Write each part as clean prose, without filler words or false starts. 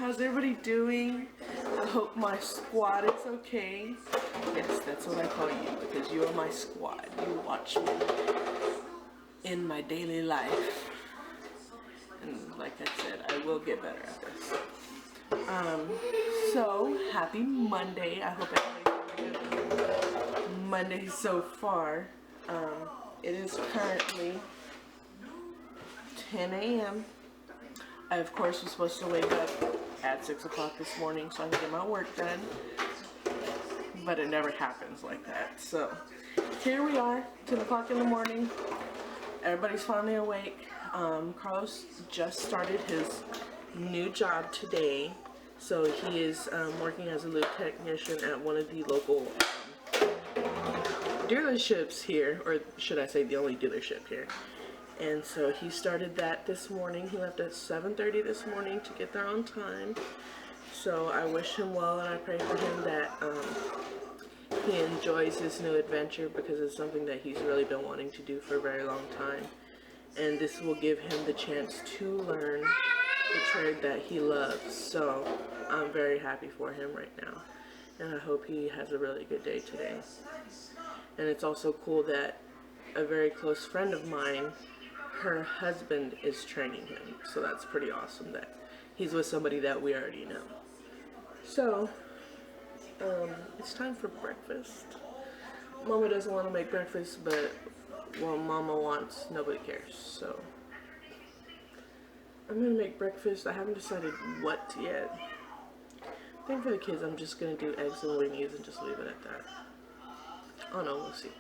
how's everybody doing? I hope my squad is okay. Yes, that's what I call you, because you are my squad. You watch me in my daily life. And like I said, I will get better at this. So, happy Monday. I hope everybody's having a good Monday so far. It is currently 10 a.m. I, of course, was supposed to wake up at 6 o'clock this morning so I can get my work done. But it never happens like that. So, here we are, 10 o'clock in the morning. Everybody's finally awake. Carlos just started his new job today. So, he is working as a lube technician at one of the local dealerships here. Or should I say the only dealership here. And so he started that this morning. He left at 7:30 this morning to get there on time. So I wish him well, and I pray for him that he enjoys this new adventure, because it's something that he's really been wanting to do for a very long time. And this will give him the chance to learn the trade that he loves. So I'm very happy for him right now. And I hope he has a really good day today. And it's also cool that a very close friend of mine, her husband is training him, so that's pretty awesome that he's with somebody that we already know. So, it's time for breakfast. Mama doesn't want to make breakfast, but what Mama wants, nobody cares, so I'm gonna make breakfast. I haven't decided what yet. I think for the kids, I'm just gonna do eggs and weenies and just leave it at that. Oh no, we'll see.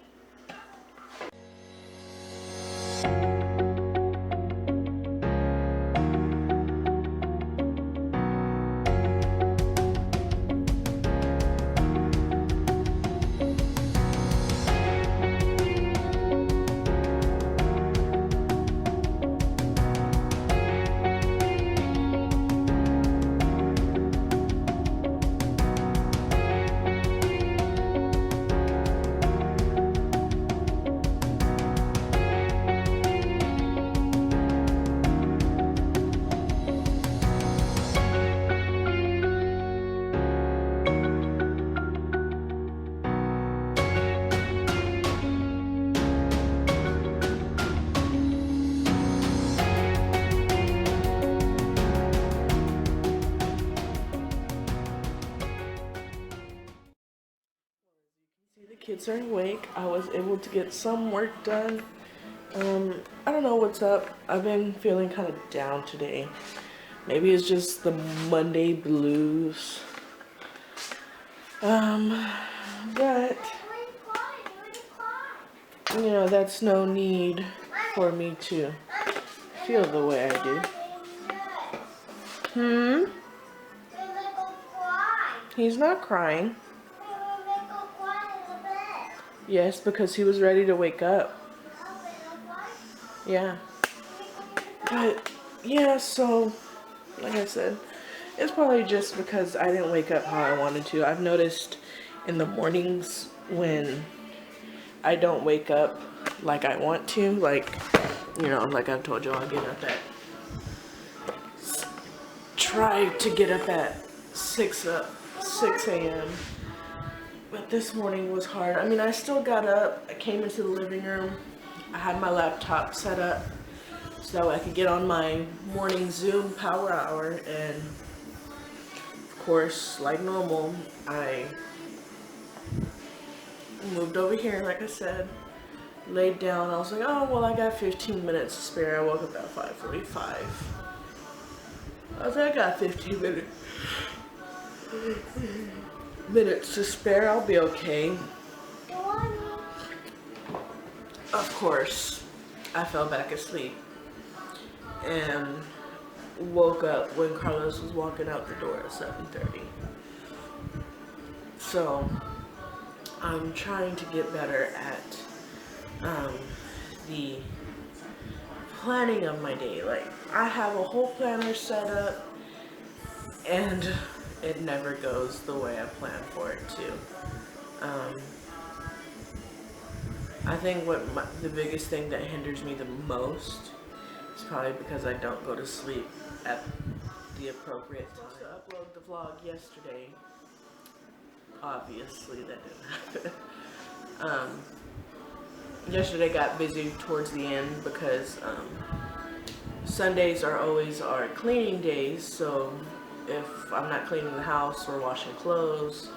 Kids are awake. I was able to get some work done. I don't know what's up. I've been feeling kind of down today. Maybe it's just the Monday blues. But you know, that's no need for me to feel the way I do. He's not crying. Yes, because he was ready to wake up. Yeah. But, yeah, so, like I said, it's probably just because I didn't wake up how I wanted to. I've noticed in the mornings when I don't wake up like I want to, like, you know, like I've told you, I'll get up at, try to get up at 6 a.m. But this morning was hard. I mean, I still got up. I came into the living room. I had my laptop set up so that way I could get on my morning Zoom power hour. And of course, like normal, I moved over here, like I said, laid down. I was like, oh, well, I got 15 minutes to spare. I woke up at 5:45. I was like, I got 15 minutes to spare. I'll be okay. Of course, I fell back asleep and woke up when Carlos was walking out the door at 7:30. So I'm trying to get better at the planning of my day. Like, I have a whole planner set up and it never goes the way I plan for it to. I think the biggest thing that hinders me the most is probably because I don't go to sleep at the the appropriate time. I was supposed to upload the vlog yesterday. Obviously that didn't happen. Yesterday got busy towards the end because Sundays are always our cleaning days, so if I'm not cleaning the house or washing clothes,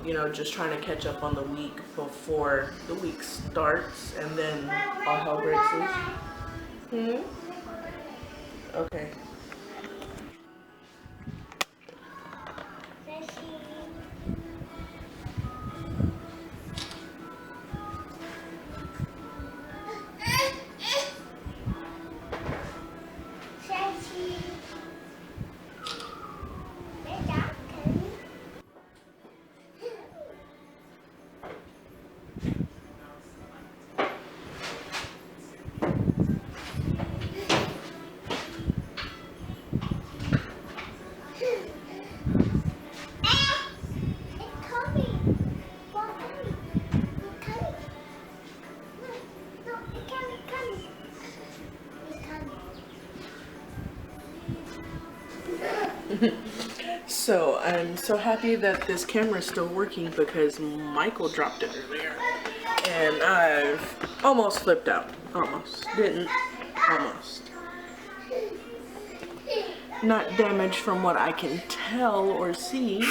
you know, just trying to catch up on the week before the week starts, and then all hell breaks loose. Okay. So I'm so happy that this camera is still working because Michael dropped it earlier and I've almost flipped out. Almost. Didn't. Almost. Not damaged from what I can tell or see.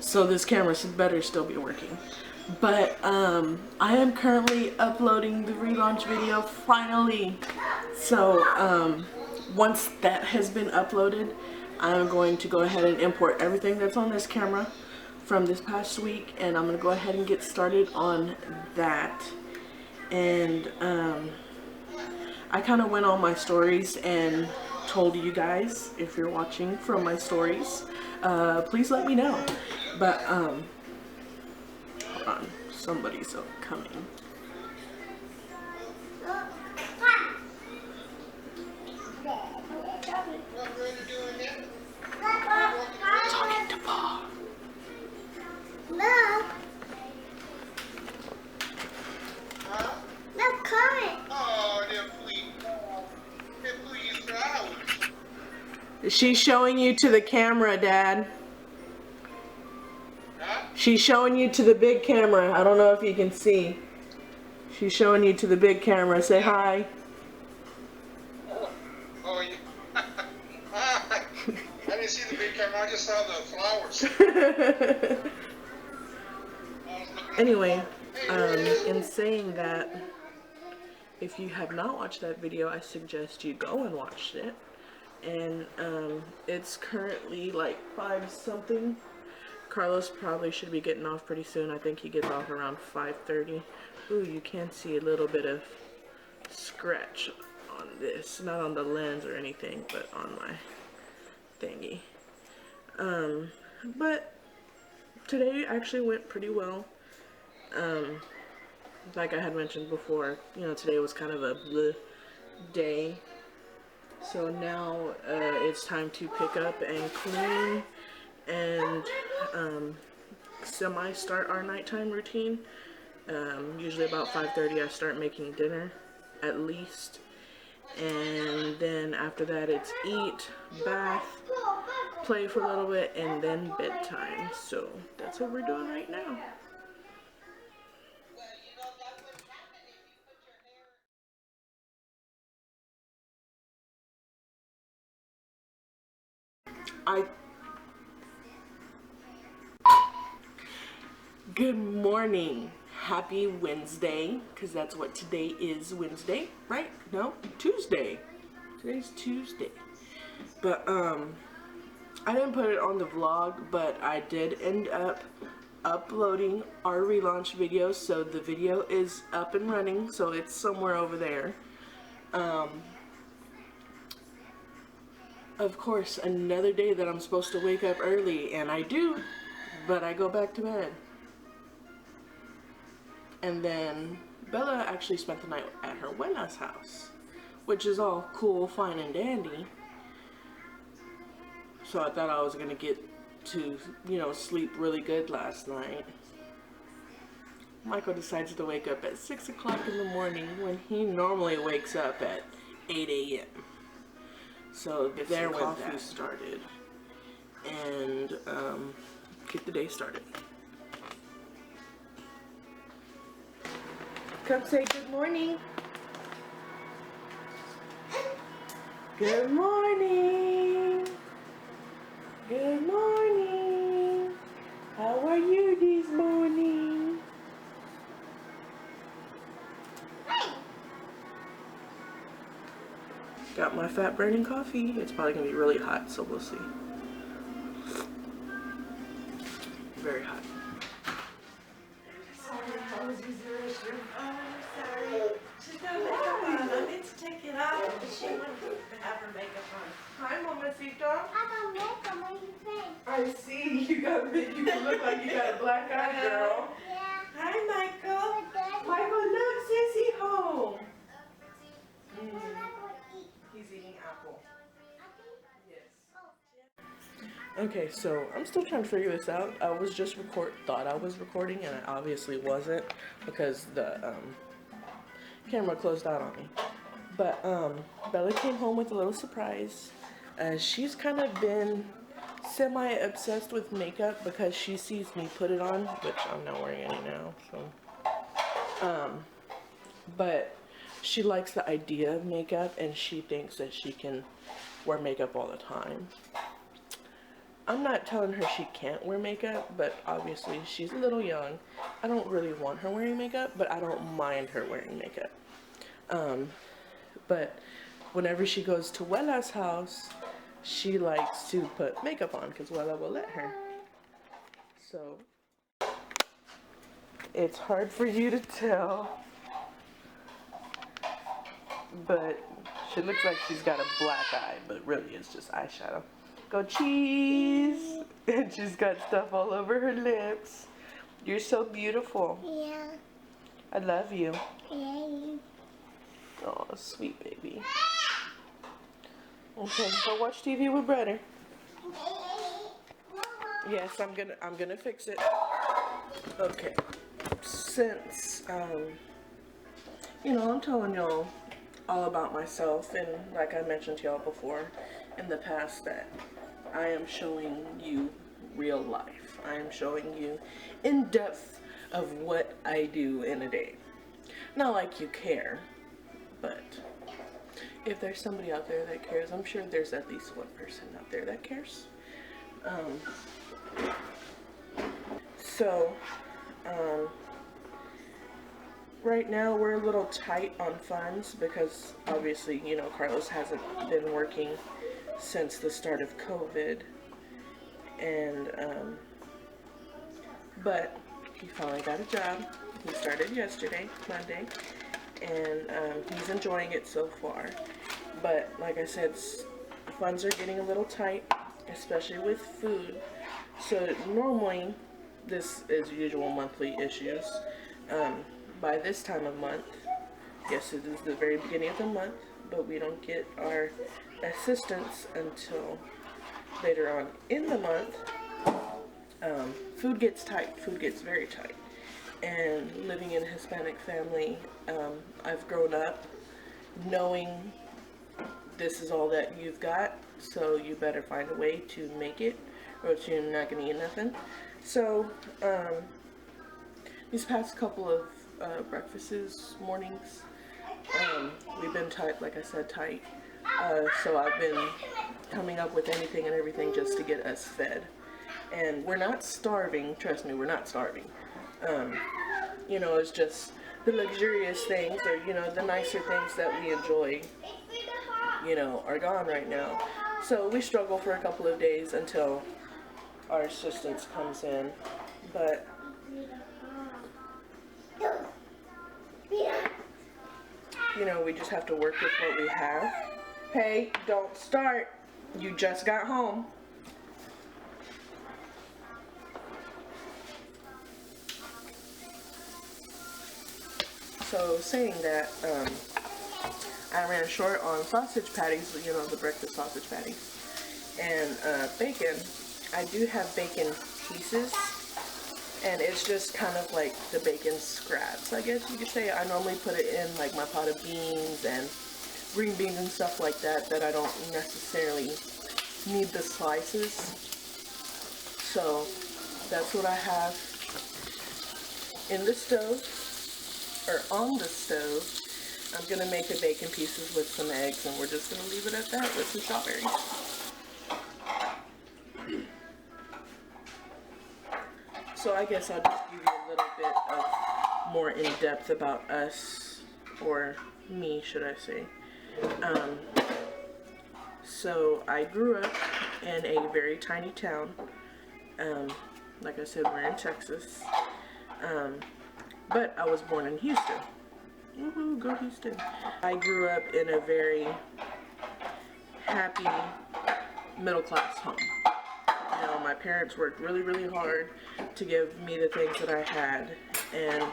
So this camera better still be working. But I am currently uploading the relaunch video finally. So once that has been uploaded, I'm going to go ahead and import everything that's on this camera from this past week, and I'm going to go ahead and get started on that. And I kind of went on my stories and told you guys, if you're watching from my stories, please let me know. But hold on, somebody's coming. Talking to Paul. Look. Look, coming. Oh, they're please flowers. She's showing you to the camera, Dad. Huh? She's showing you to the big camera. I don't know if you can see. She's showing you to the big camera. Say hi. Oh, yeah. I didn't see the big camera. I just saw the flowers. Anyway, in saying that, if you have not watched that video, I suggest you go and watch it. And it's currently like 5 something. Carlos probably should be getting off pretty soon. I think he gets off around 5:30. Ooh, you can see a little bit of scratch on this. Not on the lens or anything, but on my thingy. But today actually went pretty well. Like I had mentioned before, you know, today was kind of a bleh day. So now it's time to pick up and clean and semi-start our nighttime routine. Usually about 5:30 I start making dinner, at least. And then after that it's eat, bath, play for a little bit, and then bedtime. So that's what we're doing right now. Good morning. Happy Wednesday, because that's what today is. Wednesday, right? No, Tuesday. Today's Tuesday. But I didn't put it on the vlog, but I did end up uploading our relaunch video, so the video is up and running, so it's somewhere over there. Of course, another day that I'm supposed to wake up early, and I do, but I go back to bed. And then Bella actually spent the night at her Wena's house, which is all cool, fine, and dandy. So I thought I was gonna get to, you know, sleep really good last night. Michael decides to wake up at 6 o'clock in the morning when he normally wakes up at 8 a.m. So there coffee started, and get the day started. Come say good morning. Good morning. Good morning. How are you this morning? Got my fat burning coffee. It's probably gonna be really hot, so we'll see. Very hot. Take it off, but she wouldn't have her makeup on. Hi, Mamacita. I got makeup on your face. I see. You look like you got a black eye, girl. Yeah. Hi, Michael. But Daddy, Michael, look, Sissy home. what I would eat. He's eating apple. Apple? Yes. Okay, so I'm still trying to figure this out. I was just thought I was recording, and I obviously wasn't because the camera closed out on me. But Bella came home with a little surprise. She's kind of been semi-obsessed with makeup because she sees me put it on, which I'm not wearing any now. So, but she likes the idea of makeup, and she thinks that she can wear makeup all the time. I'm not telling her she can't wear makeup, but obviously she's a little young. I don't really want her wearing makeup, but I don't mind her wearing makeup. But whenever she goes to Wella's house, she likes to put makeup on because Wella will let her. So it's hard for you to tell, but she looks like she's got a black eye, but really it's just eyeshadow. Go cheese! And she's got stuff all over her lips. You're so beautiful. Yeah. I love you. Yeah. Oh, sweet baby. Okay, go watch TV with brother. Yes, I'm gonna fix it. Okay. Since you know, I'm telling y'all all about myself, and like I mentioned to y'all before in the past, that I am showing you real life. I am showing you in depth of what I do in a day. Not like you care, but if there's somebody out there that cares, I'm sure there's at least one person out there that cares. Right now we're a little tight on funds because obviously, you know, Carlos hasn't been working since the start of COVID, and but he finally got a job. He started yesterday, Monday, and he's enjoying it so far. But like I said, funds are getting a little tight, especially with food. So normally this is usual monthly issues. By this time of month, yes, it is the very beginning of the month, but we don't get our assistance until later on in the month. Food gets tight. Food gets very tight. And living in a Hispanic family, I've grown up knowing this is all that you've got, so you better find a way to make it, or you're not gonna eat nothing. So these past couple of breakfasts, mornings, we've been tight, like I said, tight. So I've been coming up with anything and everything just to get us fed. And we're not starving, trust me, we're not starving. You know, it's just the luxurious things, or, you know, the nicer things that we enjoy, you know, are gone right now. So we struggle for a couple of days until our assistance comes in. But you know, we just have to work with what we have. Hey, don't start. You just got home. So saying that, I ran short on sausage patties, you know, the breakfast sausage patties, and bacon. I do have bacon pieces, and it's just kind of like the bacon scraps, I guess you could say. I normally put it in like my pot of beans and green beans and stuff like that that I don't necessarily need the slices. So that's what I have in the stove, or on the stove. I'm gonna make the bacon pieces with some eggs, and we're just gonna leave it at that with some strawberries. So I guess I'll just give you a little bit of more in depth about us, or me, should I say. So I grew up in a very tiny town. Like I said, we're in Texas. But I was born in Houston. Woohoo, go Houston. I grew up in a very happy middle-class home. You know, my parents worked really, really hard to give me the things that I had, and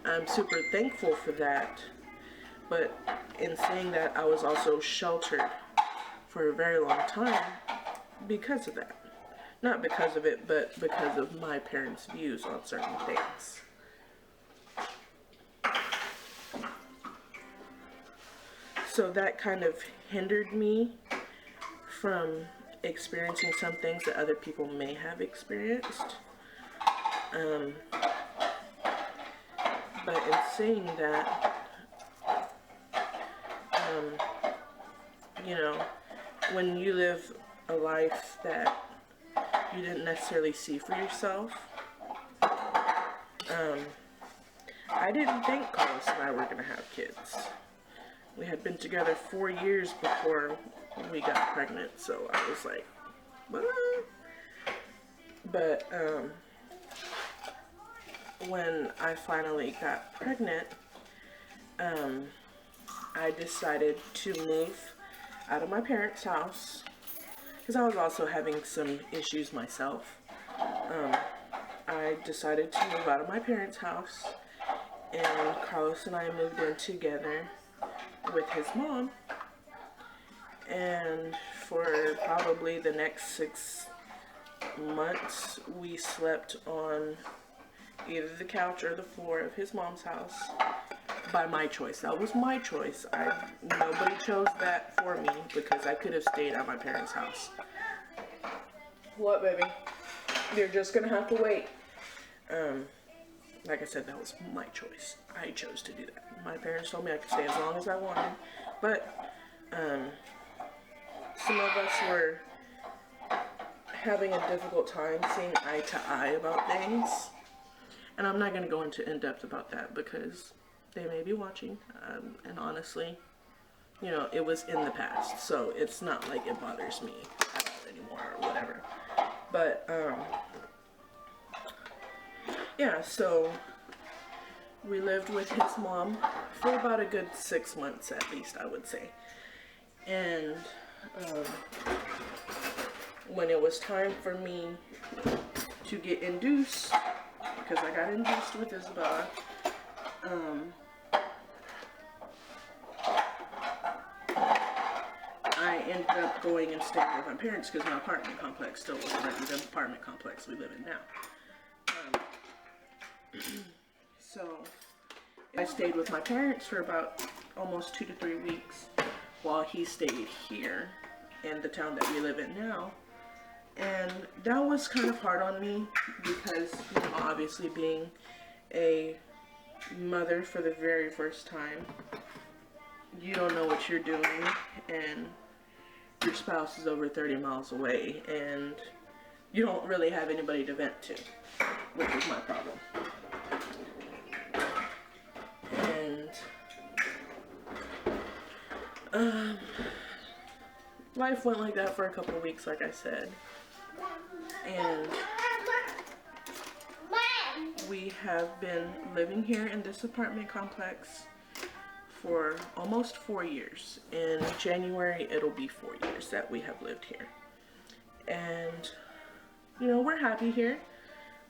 I'm super thankful for that. But in saying that, I was also sheltered for a very long time because of that. Not because of it, but because of my parents' views on certain things. So that kind of hindered me from experiencing some things that other people may have experienced. But in saying that, you know, when you live a life that you didn't necessarily see for yourself, I didn't think Carlos and I were going to have kids. We had been together 4 years before we got pregnant, so I was like, what? But when I finally got pregnant, I decided to move out of my parents' house, because I was also having some issues myself. I decided to move out of my parents' house, and Carlos and I moved in together with his mom, and for probably the next 6 months we slept on either the couch or the floor of his mom's house by my choice. That was my choice. Nobody chose that for me, because I could have stayed at my parents' house. What, baby? You're just gonna have to wait. Like I said, that was my choice. I chose to do that. My parents told me I could stay as long as I wanted, but some of us were having a difficult time seeing eye to eye about things, and I'm not going to go into in-depth about that because they may be watching, and honestly, you know, it was in the past, so it's not like it bothers me at all anymore or whatever. But yeah, so we lived with his mom for about a good 6 months at least, I would say. And when it was time for me to get induced, because I got induced with Isabella, I ended up going and staying with my parents because my apartment complex still wasn't ready, the apartment complex we live in now. So I stayed with my parents for about almost 2 to 3 weeks while he stayed here in the town that we live in now. And that was kind of hard on me because, you know, obviously being a mother for the very first time, you don't know what you're doing, and your spouse is over 30 miles away, and you don't really have anybody to vent to, which is my problem. And life went like that for a couple of weeks, like I said, and we have been living here in this apartment complex for almost 4 years. In January, it'll be 4 years that we have lived here. And, you know, we're happy here.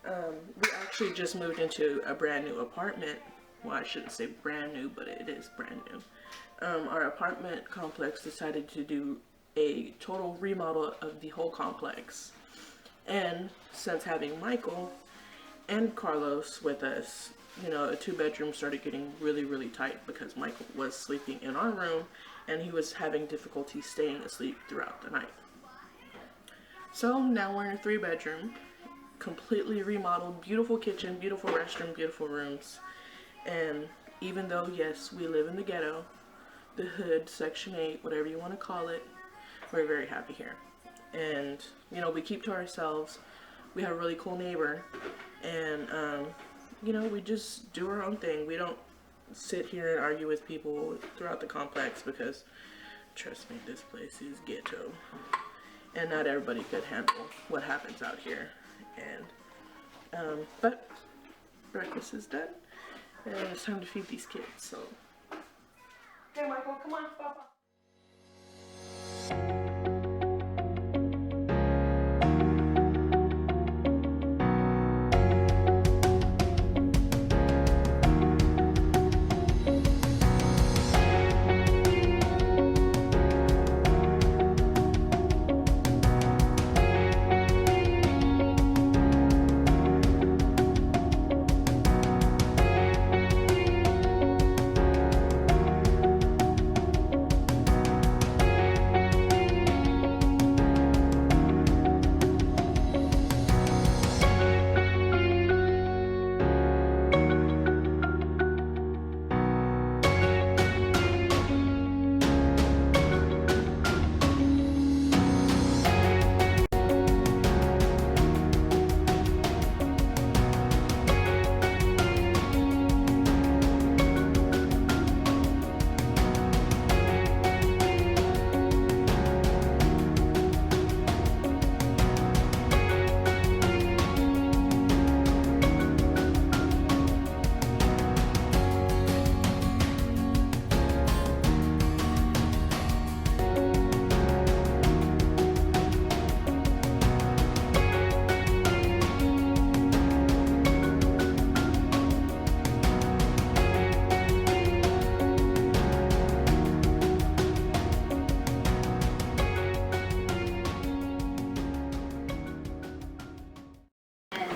We actually just moved into a brand new apartment. Well, I shouldn't say brand new, but it is brand new. Our apartment complex decided to do a total remodel of the whole complex. And since having Michael and Carlos with us, you know, a 2-bedroom started getting really, really tight because Michael was sleeping in our room and he was having difficulty staying asleep throughout the night. So now we're in a 3-bedroom, completely remodeled, beautiful kitchen, beautiful restroom, beautiful rooms. And even though, yes, we live in the ghetto, the hood, Section 8, whatever you want to call it, we're very happy here. And, you know, we keep to ourselves. We have a really cool neighbor. And, you know, we just do our own thing. We don't sit here and argue with people throughout the complex because, trust me, this place is ghetto. And not everybody could handle what happens out here. And, but breakfast is done. And it's time to feed these kids, so. Hey, Michael, come on, Papa.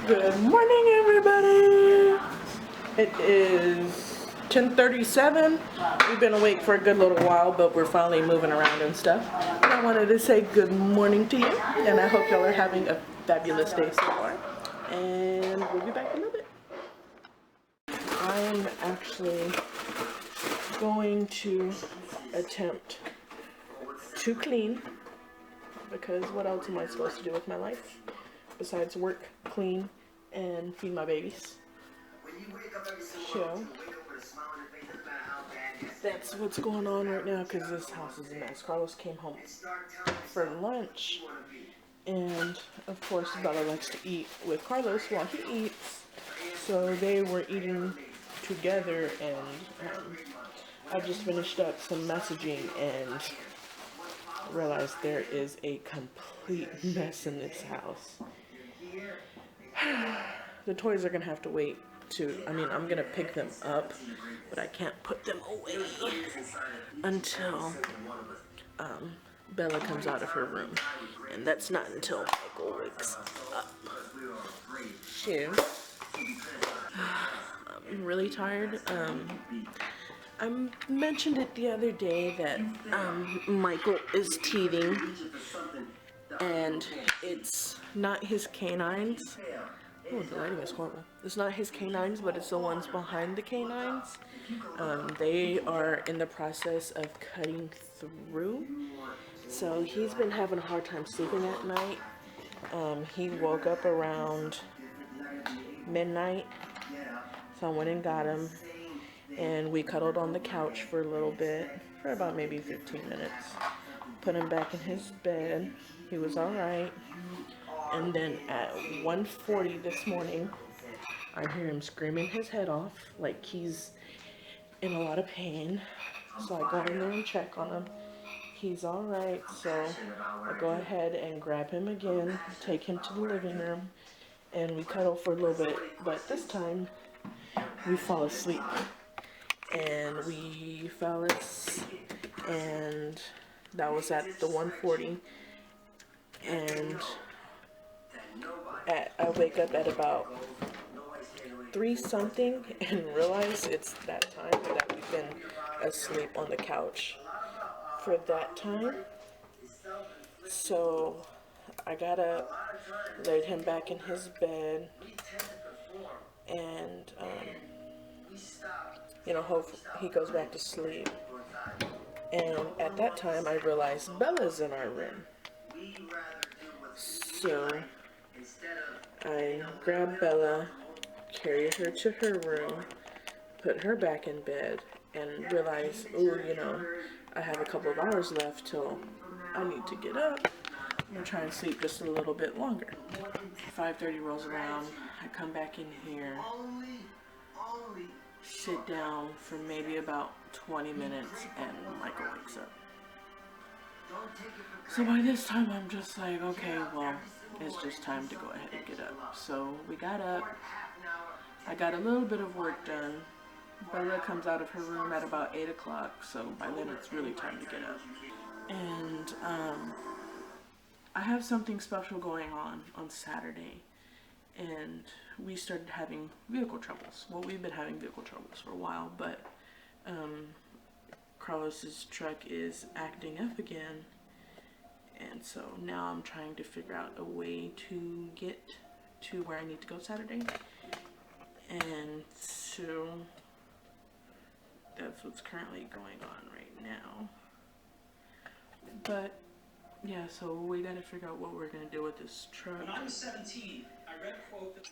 Good morning, everybody. It is 10:37. We've been awake for a good little while, but we're finally moving around and stuff. And I wanted to say good morning to you, and I hope y'all are having a fabulous day so far. And we'll be back in a little bit. I'm actually going to attempt to clean, because what else am I supposed to do with my life besides work, clean, and feed my babies? So that's what's going on right now, because this house is a mess. Carlos came home for lunch, and of course Bella likes to eat with Carlos while he eats, so they were eating together, and I just finished up some messaging and realized there is a complete mess in this house. The toys are gonna have to wait I'm gonna pick them up, but I can't put them away until Bella comes out of her room, and that's not until Michael wakes up. So, I'm really tired. I mentioned it the other day that Michael is teething, and it's not his canines. Oh, the lighting is horrible. It's not his canines, but it's the ones behind the canines. They are in the process of cutting through. So he's been having a hard time sleeping at night. He woke up around midnight, so I went and got him, and we cuddled on the couch for a little bit, for about maybe 15 minutes. Put him back in his bed. He was all right. And then at 1:40 this morning, I hear him screaming his head off like he's in a lot of pain. So I go in there and check on him. He's all right, so I go ahead and grab him again, take him to the living room, and we cuddle for a little bit. But this time, we fall asleep. And we fell asleep, and that was at the 1:40. And I wake up at about 3 something and realize it's that time that we've been asleep on the couch for that time. So I got up, laid him back in his bed, and you know, hope he goes back to sleep. And at that time I realized Bella's in our room. So I grabbed Bella, carried her to her room, put her back in bed, and realized, ooh, you know, I have a couple of hours left till I need to get up. I'm gonna try and sleep just a little bit longer. 5:30 rolls around, I come back in here, sit down for maybe about 20 minutes, and Michael wakes up. So by this time I'm just like, okay, well, it's just time to go ahead and get up. So we got up, I got a little bit of work done. Bella comes out of her room at about 8 o'clock, so by then it's really time to get up. And I have something special going on Saturday, and we started having vehicle troubles. Well, we've been having vehicle troubles for a while, but Carlos's truck is acting up again, and so now I'm trying to figure out a way to get to where I need to go Saturday. And so that's what's currently going on right now. But yeah, so we gotta figure out what we're gonna do with this truck. When I was 17, I read a quote that